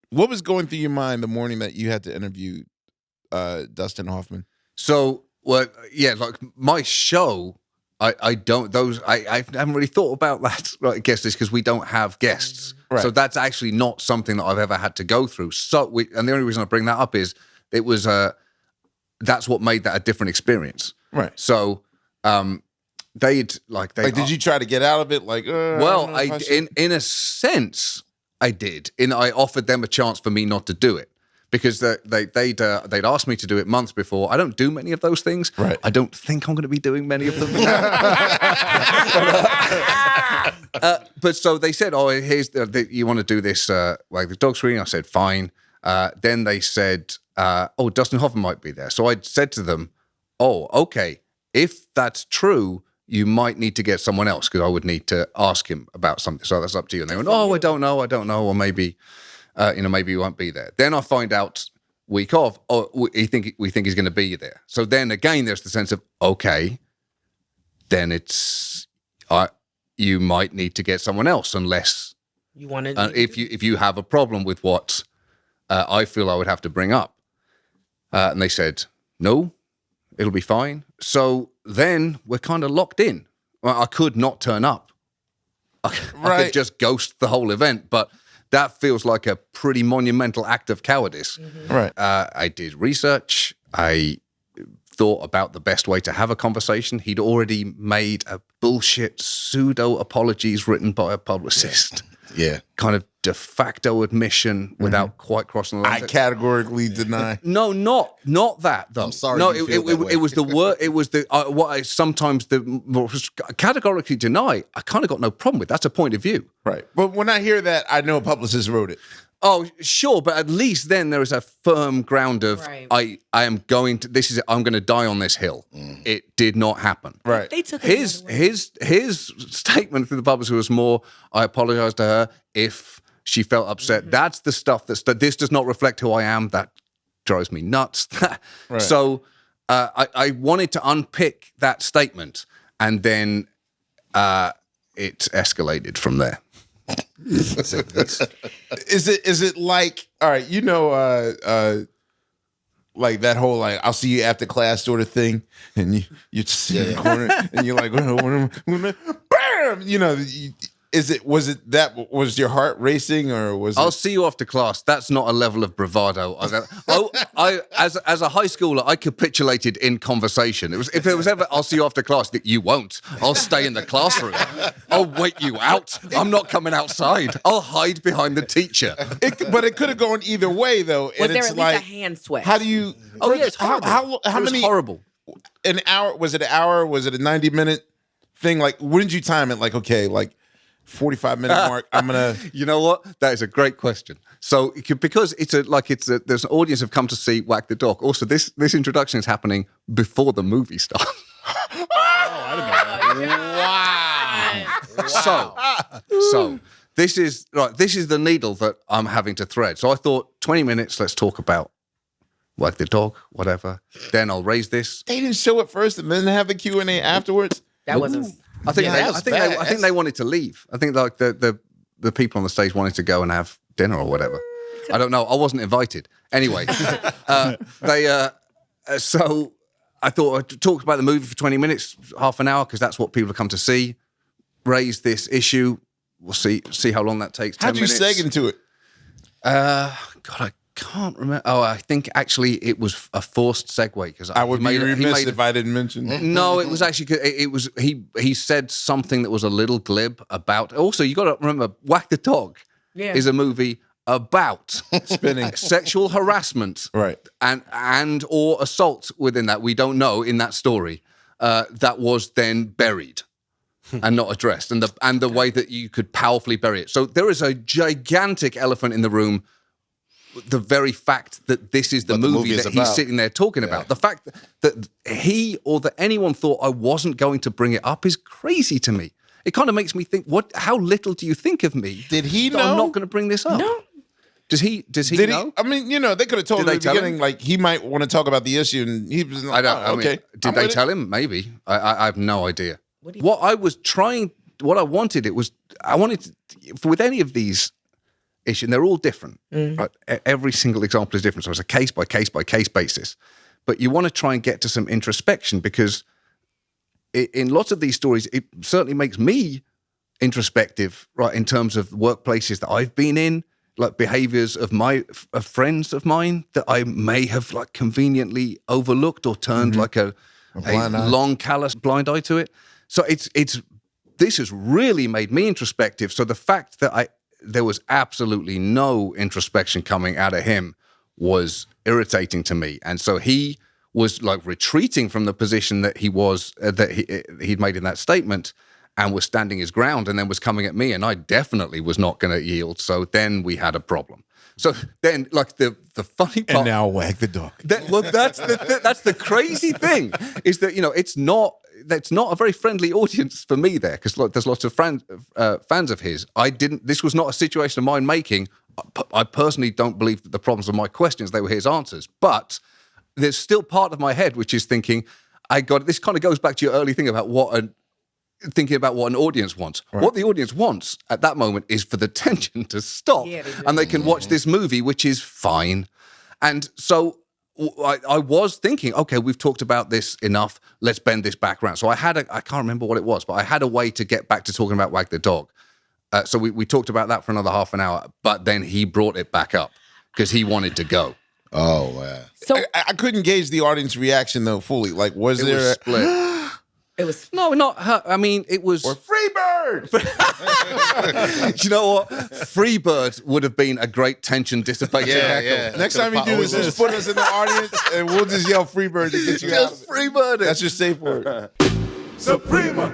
What was going through your mind the morning that you had to interview Dustin Hoffman? So, like my show, I haven't really thought about that. Right, I guess it's because we don't have guests. Right. So that's actually not something that I've ever had to go through. And the only reason I bring that up is it was that's what made that a different experience. Right. So, did you try to get out of it? In a sense, I did. I offered them a chance for me not to do it because they'd asked me to do it months before. I don't do many of those things. Right. I don't think I'm going to be doing many of them. But so they said, "Oh, here's you want to do this like the dog screening?" I said, "Fine." Then they said, "Oh, Dustin Hoffman might be there." So I said to them, "Oh, okay. If that's true, you might need to get someone else because I would need to ask him about something. So that's up to you." And they went, "Oh, I don't know, or maybe, maybe you won't be there." Then I find out week of, "Oh, we think he's going to be there." So then again, there's the sense of, okay, then it's you might need to get someone else unless you want to. If you have a problem with what I feel I would have to bring up, and they said no, it'll be fine. So then we're kind of locked in. Well, I could not turn up. I could just ghost the whole event, but that feels like a pretty monumental act of cowardice. Mm-hmm. Right. I did research. I thought about the best way to have a conversation. He'd already made a bullshit pseudo apologies written by a publicist. Yeah. Kind of de facto admission without quite crossing the line. I categorically deny. No, not that though. I'm sorry. No, you it feel that way. was the word. It was the what I sometimes categorically deny. I kind of got no problem with. That's a point of view. Right. But when I hear that, I know a publicist wrote it. Oh, sure, but at least then there is a firm ground of I am going to. This is. I'm going to die on this hill. It did not happen. Right. They took his statement through the publicist was more, I apologize to her if she felt upset. Mm-hmm. That's the stuff that this does not reflect who I am. That drives me nuts. Right. So I wanted to unpick that statement, and then it escalated from there. Is it like, all right, like that whole like I'll see you after class sort of thing, and you just sit in the corner and you're like, bam, was your heart racing or was I'll see you after class. That's not a level of bravado. As a high schooler, I capitulated in conversation. It was if there was ever, I'll see you after class. That you won't. I'll stay in the classroom. I'll wait you out. I'm not coming outside. I'll hide behind the teacher. But it could have gone either way though. Was there at least a hand switch? How do you? Oh yeah, it's horrible. How many? Horrible. An hour? Was it an hour? Was it a 90-minute thing? Like, when did you time it? Like, okay, like 45-minute mark. I'm gonna. You know what? That is a great question. So because there's an audience have come to see Whack the Dog. Also, this introduction is happening before the movie starts. Wow. So this is the needle that I'm having to thread. So I thought 20 minutes. Let's talk about Whack the Dog, whatever. Then I'll raise this. They didn't show it first and then have the Q&A afterwards. That wasn't. I think they wanted to leave. I think like the people on the stage wanted to go and have dinner or whatever. I don't know. I wasn't invited. Anyway, so I thought I talked about the movie for 20 minutes, half an hour, because that's what people have come to see. Raise this issue. We'll see how long that takes. 10 How'd you minutes. seg into it? God, I can't remember. Oh, I think actually it was a forced segue because I would be remiss if I didn't mention. No, it was actually he said something that was a little glib about. Also, you got to remember, Whack the Dog is a movie about spinning sexual harassment, right, and or assault within that. We don't know in that story that was then buried and not addressed, and the way that you could powerfully bury it. So there is a gigantic elephant in the room. The very fact that this is the movie that he's sitting there talking about, the fact that he or that anyone thought I wasn't going to bring it up is crazy to me. It kind of makes me think, how little do you think of me? Did he know? I'm not going to bring this up. No. Does he know? I mean, they could have told him at the beginning, like, he might want to talk about the issue, and he was like, okay. Did they tell him? Maybe. I have no idea. What I wanted with any of these issue, and they're all different. Right? Every single example is different. So it's a case by case by case basis. But you want to try and get to some introspection because in lots of these stories, it certainly makes me introspective, right, in terms of workplaces that I've been in, like behaviors of friends of mine that I may have like conveniently overlooked or turned like a long callous blind eye to it. So this has really made me introspective. So the fact that there was absolutely no introspection coming out of him was irritating to me. And so he was like retreating from the position that he'd made in that statement and was standing his ground and then was coming at me, and I definitely was not going to yield. So then we had a problem. So then, like the funny part, And now wag the dog. That's the crazy thing is that that's not a very friendly audience for me there because there's lots of fans of his. This was not a situation of mine making. I personally don't believe that the problems were my questions; they were his answers. But there's still part of my head which is thinking, this kind of goes back to your early thing about thinking about what an audience wants. Right. What the audience wants at that moment is for the tension to stop and they can watch this movie, which is fine. And so I was thinking, okay, we've talked about this enough. Let's bend this back around. So I can't remember what it was, but I had a way to get back to talking about Wag the Dog. So we talked about that for another half an hour, but then he brought it back up because he wanted to go. Oh, wow. So I couldn't gauge the audience reaction though fully. Like, was there split? It was not her. I mean, it was or Freebird. Do you know what? Freebird would have been a great tension dissipating heckle. Yeah. Next time you do this, just put us in the audience and we'll just yell Freebird to get you out of it. Freebird. That's your safe word. Suprema.